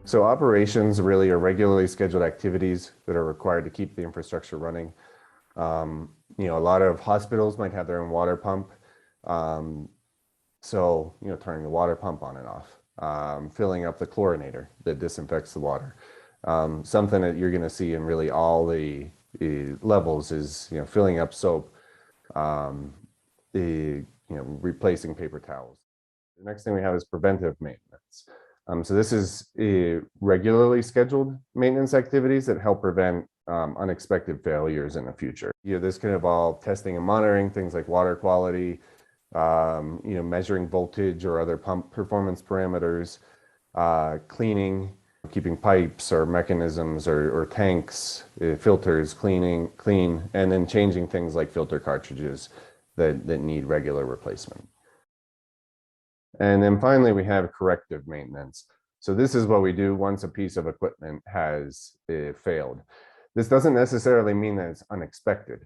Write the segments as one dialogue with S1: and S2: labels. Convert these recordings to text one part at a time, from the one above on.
S1: So operations really are regularly scheduled activities that are required to keep the infrastructure running. A lot of hospitals might have their own water pump. Turning the water pump on and off, filling up the chlorinator that disinfects the water. Something that you're going to see in really all the levels is, filling up soap, replacing paper towels. The next thing we have is preventive maintenance. So this is regularly scheduled maintenance activities that help prevent unexpected failures in the future. This can involve testing and monitoring things like water quality, measuring voltage or other pump performance parameters, cleaning, keeping pipes or mechanisms or tanks, filters clean, and then changing things like filter cartridges that need regular replacement. And then finally, we have corrective maintenance. So this is what we do once a piece of equipment has failed. This doesn't necessarily mean that it's unexpected.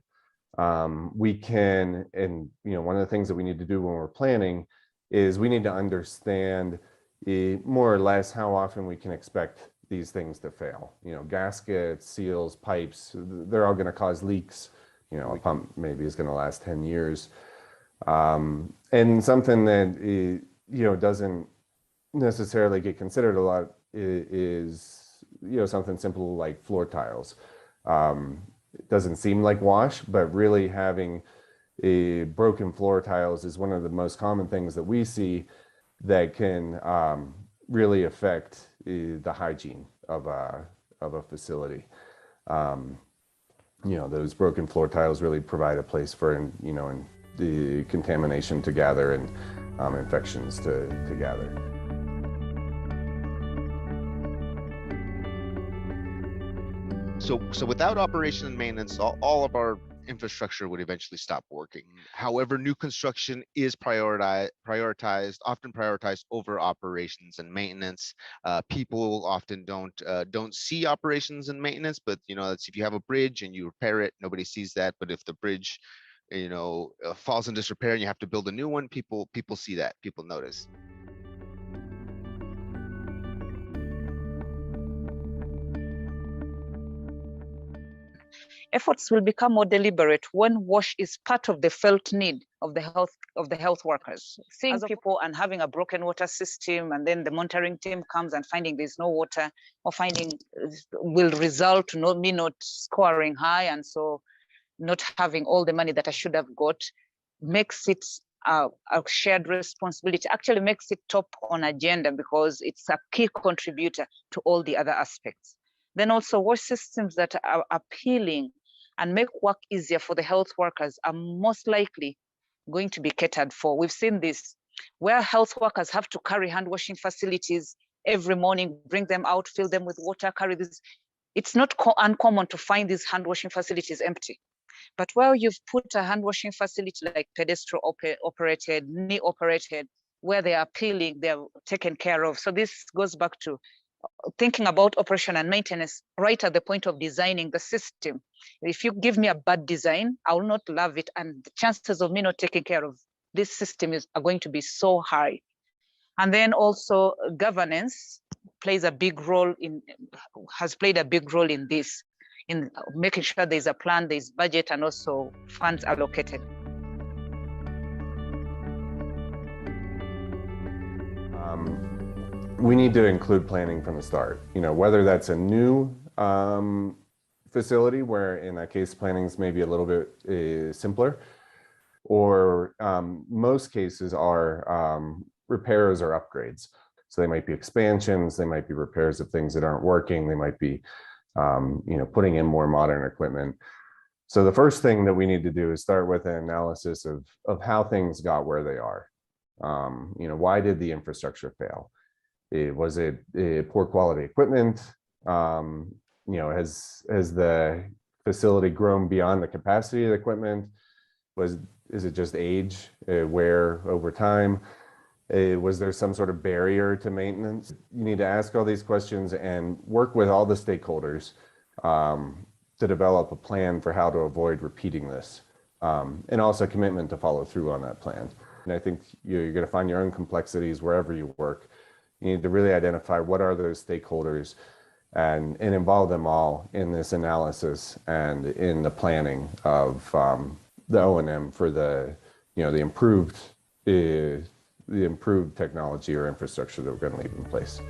S1: One of the things that we need to do when we're planning is we need to understand more or less how often we can expect these things to fail. Gaskets, seals, pipes, they're all going to cause leaks. A pump maybe is going to last 10 years. And something that doesn't necessarily get considered a lot is something simple like floor tiles. It doesn't seem like wash, but really having broken floor tiles is one of the most common things that we see that can really affect the hygiene of a facility. Those broken floor tiles really provide a place for the contamination to gather and infections to gather.
S2: So without operation and maintenance, all of our infrastructure would eventually stop working. However, new construction is often prioritized over operations and maintenance. People often don't see operations and maintenance, but that's if you have a bridge and you repair it, nobody sees that. But if the bridge falls in disrepair and you have to build a new one, people see that, people notice.
S3: Efforts will become more deliberate when wash is part of the felt need of the health workers. Seeing people and having a broken water system, and then the monitoring team comes and finding there's no water, or finding will result to me not scoring high, and so not having all the money that I should have got, makes it a shared responsibility, actually makes it top on agenda because it's a key contributor to all the other aspects. Then also wash systems that are appealing and make work easier for the health workers are most likely going to be catered for. We've seen this, where health workers have to carry hand washing facilities every morning, bring them out, fill them with water, carry this. It's not uncommon to find these hand washing facilities empty. But where you've put a hand washing facility like pedestrian operated, knee operated, where they are peeling, they're taken care of. So this goes back to thinking about operation and maintenance right at the point of designing the system. If you give me a bad design, I will not love it, and the chances of me not taking care of this system are going to be so high. And then also governance has played a big role in this, in making sure there's a plan, there's budget, and also funds allocated.
S1: We need to include planning from the start, whether that's a new facility where in that case planning is maybe a little bit simpler, or most cases are repairs or upgrades. So they might be expansions, they might be repairs of things that aren't working, they might be putting in more modern equipment. So the first thing that we need to do is start with an analysis of how things got where they are. Why did the infrastructure fail? Was it poor quality equipment? Has the facility grown beyond the capacity of the equipment? Is it just age, wear over time? Was there some sort of barrier to maintenance? You need to ask all these questions and work with all the stakeholders to develop a plan for how to avoid repeating this, and also a commitment to follow through on that plan. And I think you're going to find your own complexities wherever you work. You need to really identify what are those stakeholders and involve them all in this analysis and in the planning of the O&M for the improved technology or infrastructure that we're going to leave in place.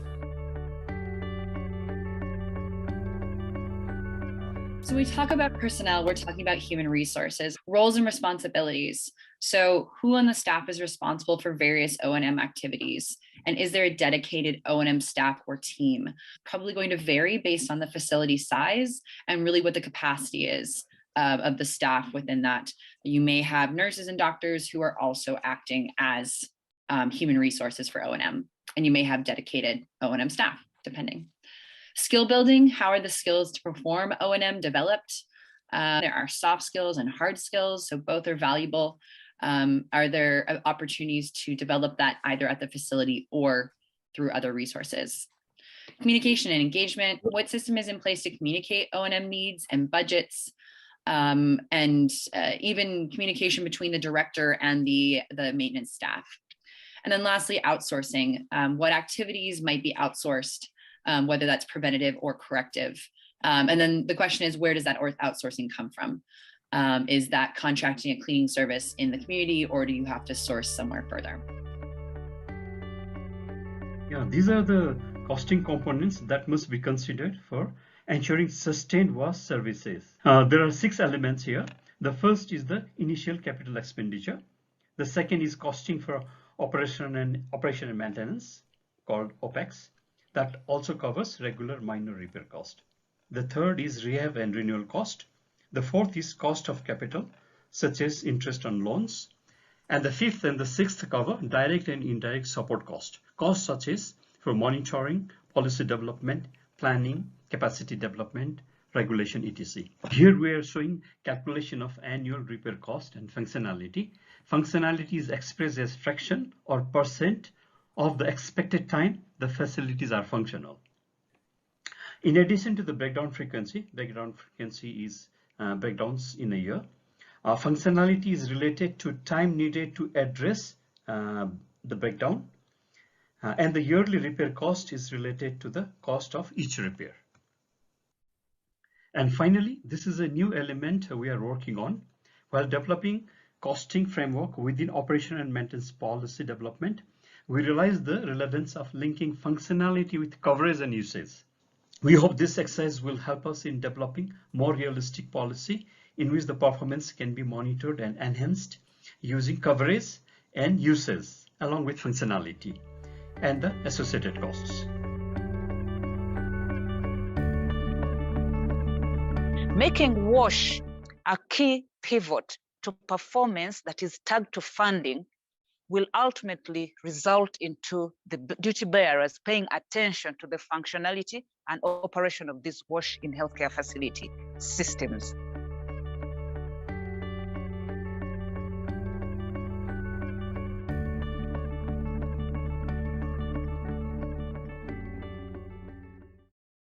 S4: So we talk about personnel, we're talking about human resources, roles and responsibilities. So who on the staff is responsible for various O&M activities? And is there a dedicated O&M staff or team? Probably going to vary based on the facility size and really what the capacity is of the staff within that. You may have nurses and doctors who are also acting as human resources for O&M, and you may have dedicated O&M staff, depending. Skill building, how are the skills to perform O&M developed? There are soft skills and hard skills, so both are valuable. Are there opportunities to develop that either at the facility or through other resources? Communication and engagement, what system is in place to communicate O&M needs and budgets? And even communication between the director and the maintenance staff. And then lastly, outsourcing, what activities might be outsourced, whether that's preventative or corrective. And then the question is, where does that outsourcing come from? Is that contracting a cleaning service in the community, or do you have to source somewhere further?
S5: Yeah, these are the costing components that must be considered for ensuring sustained WAS services. There are 6 elements here. The first is the initial capital expenditure. The second is costing for operation and maintenance, called OPEX. That also covers regular minor repair cost. The third is rehab and renewal cost. The fourth is cost of capital, such as interest on loans. And the fifth and the sixth cover direct and indirect support cost. Costs such as for monitoring, policy development, planning, capacity development, regulation, etc. Here we are showing calculation of annual repair cost and functionality. Functionality is expressed as fraction or percent of the expected time the facilities are functional. In addition to the breakdown frequency is breakdowns in a year. Functionality is related to time needed to address the breakdown, and the yearly repair cost is related to the cost of each repair. And finally, this is a new element we are working on while developing costing framework within operation and maintenance policy development. We realize the relevance of linking functionality with coverage and usage. We hope this exercise will help us in developing more realistic policy in which the performance can be monitored and enhanced using coverage and usage along with functionality and the associated costs.
S3: Making WASH a key pivot to performance that is tagged to funding will ultimately result into the duty bearers paying attention to the functionality and operation of these WASH in healthcare facility systems.